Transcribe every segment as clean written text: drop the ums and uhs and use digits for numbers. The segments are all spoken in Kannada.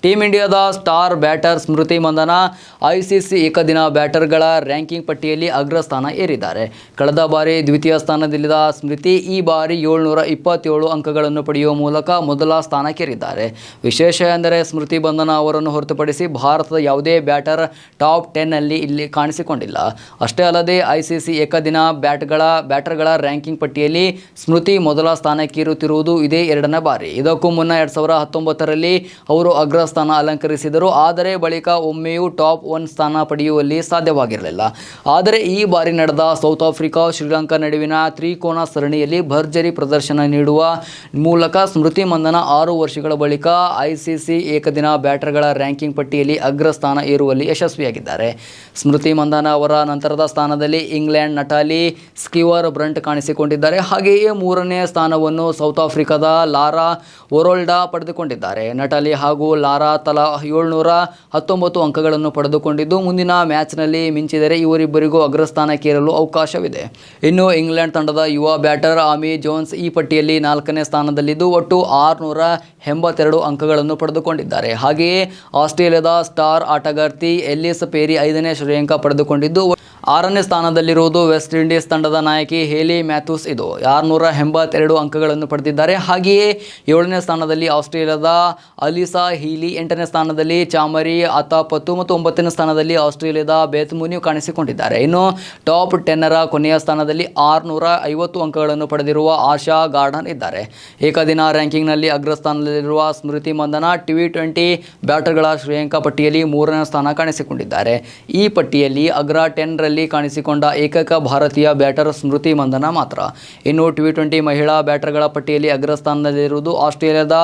ಟೀಮ್ ಇಂಡಿಯಾದ ಸ್ಟಾರ್ ಬ್ಯಾಟರ್ ಸ್ಮೃತಿ ಮಂದನ ಐಸಿಸಿ ಏಕದಿನ ಬ್ಯಾಟರ್ಗಳ ರ್ಯಾಂಕಿಂಗ್ ಪಟ್ಟಿಯಲ್ಲಿ ಅಗ್ರಸ್ಥಾನ ಏರಿದ್ದಾರೆ. ಕಳೆದ ಬಾರಿ ದ್ವಿತೀಯ ಸ್ಥಾನದಲ್ಲಿದ್ದ ಸ್ಮೃತಿ ಈ ಬಾರಿ 727 ಅಂಕಗಳನ್ನು ಪಡೆಯುವ ಮೂಲಕ ಮೊದಲ ಸ್ಥಾನಕ್ಕೇರಿದ್ದಾರೆ. ವಿಶೇಷ ಎಂದರೆ ಸ್ಮೃತಿ ಮಂದನ ಅವರನ್ನು ಹೊರತುಪಡಿಸಿ ಭಾರತದ ಯಾವುದೇ ಬ್ಯಾಟರ್ ಟಾಪ್ 10ನಲ್ಲಿ ಇಲ್ಲಿ ಕಾಣಿಸಿಕೊಂಡಿಲ್ಲ. ಅಷ್ಟೇ ಅಲ್ಲದೆ ಐಸಿಸಿ ಏಕದಿನ ಬ್ಯಾಟರ್ಗಳ ರ್ಯಾಂಕಿಂಗ್ ಪಟ್ಟಿಯಲ್ಲಿ ಸ್ಮೃತಿ ಮೊದಲ ಸ್ಥಾನಕ್ಕೇರುತ್ತಿರುವುದು ಇದೇ ಎರಡನೇ ಬಾರಿ. ಇದಕ್ಕೂ ಮುನ್ನ 2019ರಲ್ಲಿ ಅವರು ಅಗ್ರಸ್ಥಾನ ಅಲಂಕರಿಸಿದರು. ಆದರೆ ಬಳಿಕ ಒಮ್ಮೆಯೂ ಟಾಪ್ 1 ಸ್ಥಾನ ಪಡೆಯುವಲ್ಲಿ ಸಾಧ್ಯವಾಗಿರಲಿಲ್ಲ. ಆದರೆ ಈ ಬಾರಿ ನಡೆದ ಸೌತ್ ಆಫ್ರಿಕಾ ಶ್ರೀಲಂಕಾ ನಡುವಿನ ತ್ರಿಕೋನ ಸರಣಿಯಲ್ಲಿ ಭರ್ಜರಿ ಪ್ರದರ್ಶನ ನೀಡುವ ಮೂಲಕ ಸ್ಮೃತಿ ಮಂದನ 6 ವರ್ಷಗಳ ಬಳಿಕ ಐಸಿಸಿ ಏಕದಿನ ಬ್ಯಾಟರ್ಗಳ ರ್ಯಾಂಕಿಂಗ್ ಪಟ್ಟಿಯಲ್ಲಿ ಅಗ್ರಸ್ಥಾನ ಏರುವಲ್ಲಿ ಯಶಸ್ವಿಯಾಗಿದ್ದಾರೆ. ಸ್ಮೃತಿ ಮಂದನ ಅವರ ನಂತರದ ಸ್ಥಾನದಲ್ಲಿ ಇಂಗ್ಲೆಂಡ್ ನಟಾಲಿ ಸ್ಕಿವರ್ ಬ್ರಂಟ್ ಕಾಣಿಸಿಕೊಂಡಿದ್ದಾರೆ. ಹಾಗೆಯೇ 3ನೇ ಸ್ಥಾನವನ್ನು ಸೌತ್ ಆಫ್ರಿಕಾದ ಲಾರಾ ಒರೋಲ್ಡಾ ಪಡೆದುಕೊಂಡಿದ್ದಾರೆ. ನಟಾಲಿ ಹಾಗೂ ಲಾರಾ ತಲಾ 719 ಅಂಕಗಳನ್ನು ಪಡೆದುಕೊಂಡಿದ್ದು ಮುಂದಿನ ಮ್ಯಾಚ್ನಲ್ಲಿ ಮಿಂಚಿದರೆ ಇವರಿಬ್ಬರಿಗೂ ಅಗ್ರಸ್ಥಾನಕ್ಕೇರಲು ಅವಕಾಶವಿದೆ. ಇನ್ನು ಇಂಗ್ಲೆಂಡ್ ತಂಡದ ಯುವ ಬ್ಯಾಟರ್ ಆಮಿ ಜೋನ್ಸ್ ಈ ಪಟ್ಟಿಯಲ್ಲಿ 4ನೇ ಸ್ಥಾನದಲ್ಲಿದ್ದು ಒಟ್ಟು 682 ಅಂಕಗಳನ್ನು ಪಡೆದುಕೊಂಡಿದ್ದಾರೆ. ಹಾಗೆಯೇ ಆಸ್ಟ್ರೇಲಿಯಾದ ಸ್ಟಾರ್ ಆಟಗಾರ್ತಿ ಎಲ್ಲಿಸ್ ಪೇರಿ 5ನೇ ಶ್ರೇಯಾಂಕ ಪಡೆದುಕೊಂಡಿದ್ದು 6ನೇ ಸ್ಥಾನದಲ್ಲಿರುವುದು ವೆಸ್ಟ್ ಇಂಡೀಸ್ ತಂಡದ ನಾಯಕಿ ಹೇಲಿ ಮ್ಯಾಥ್ಯೂಸ್. ಇದು 682 ಅಂಕಗಳನ್ನು ಪಡೆದಿದ್ದಾರೆ. ಹಾಗೆಯೇ 7ನೇ ಸ್ಥಾನದಲ್ಲಿ ಆಸ್ಟ್ರೇಲಿಯಾದ ಅಲಿಸಾ ಹೀಲಿ, 8ನೇ ಸ್ಥಾನದಲ್ಲಿ ಚಾಮರಿ ಅತಾಪತ್ತು ಮತ್ತು 9ನೇ ಸ್ಥಾನದಲ್ಲಿ ಆಸ್ಟ್ರೇಲಿಯಾದ ಬೇತ್ ಮುನಿ ಕಾಣಿಸಿಕೊಂಡಿದ್ದಾರೆ. ಇನ್ನು ಟಾಪ್ 10ರ ಕೊನೆಯ ಸ್ಥಾನದಲ್ಲಿ 650 ಅಂಕಗಳನ್ನು ಪಡೆದಿರುವ ಆಶಾ ಗಾರ್ಡನ್ ಇದ್ದಾರೆ. ಏಕದಿನ ರ್ಯಾಂಕಿಂಗ್ನಲ್ಲಿ ಅಗ್ರಸ್ಥಾನದಲ್ಲಿರುವ ಸ್ಮೃತಿ ಮಂದನ T20 ಬ್ಯಾಟರ್ಗಳ ಶ್ರೇಯಾಂಕ ಪಟ್ಟಿಯಲ್ಲಿ 3ನೇ ಸ್ಥಾನ ಕಾಣಿಸಿಕೊಂಡಿದ್ದಾರೆ. ಈ ಪಟ್ಟಿಯಲ್ಲಿ ಅಗ್ರ 10ರಲ್ಲಿ ಕಾಣಿಸಿಕೊಂಡ ಏಕೈಕ ಭಾರತೀಯ ಬ್ಯಾಟರ್ ಸ್ಮೃತಿ ಮಂದನ ಮಾತ್ರ. ಇನ್ನು T20 ಮಹಿಳಾ ಬ್ಯಾಟರ್ಗಳ ಪಟ್ಟಿಯಲ್ಲಿ ಅಗ್ರಸ್ಥಾನದಲ್ಲಿರುವುದು ಆಸ್ಟ್ರೇಲಿಯಾದ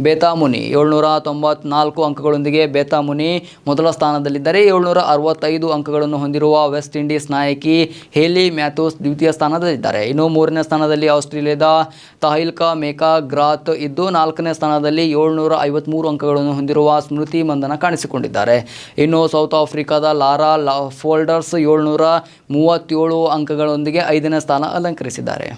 ಬೇತಾ ಮುನಿ 794 ಅಂಕಗಳೊಂದಿಗೆ. ಬೇತಾ ಮುನಿ ಮೊದಲ ಸ್ಥಾನದಲ್ಲಿದ್ದರೆ 765 ಅಂಕಗಳನ್ನು ಹೊಂದಿರುವ ವೆಸ್ಟ್ ಇಂಡೀಸ್ ನಾಯಕಿ ಹೇಲಿ ಮ್ಯಾಥ್ಯೂಸ್ ದ್ವಿತೀಯ ಸ್ಥಾನದಲ್ಲಿದ್ದಾರೆ. ಇನ್ನು 3ನೇ ಸ್ಥಾನದಲ್ಲಿ ಆಸ್ಟ್ರೇಲಿಯಾದ ತಹಿಲ್ಕಾ ಮೇಕಾ ಗ್ರಾತ್ ಇದ್ದು 4ನೇ ಸ್ಥಾನದಲ್ಲಿ 753 ಅಂಕಗಳನ್ನು ಹೊಂದಿರುವ ಸ್ಮೃತಿ ಮಂದನ ಕಾಣಿಸಿಕೊಂಡಿದ್ದಾರೆ. ಇನ್ನು ಸೌತ್ ಆಫ್ರಿಕಾದ ಲಾರಾ ಫೋಲ್ಡರ್ಸ್ 737 ಅಂಕಗಳೊಂದಿಗೆ 5ನೇ ಸ್ಥಾನ ಅಲಂಕರಿಸಿದ್ದಾರೆ.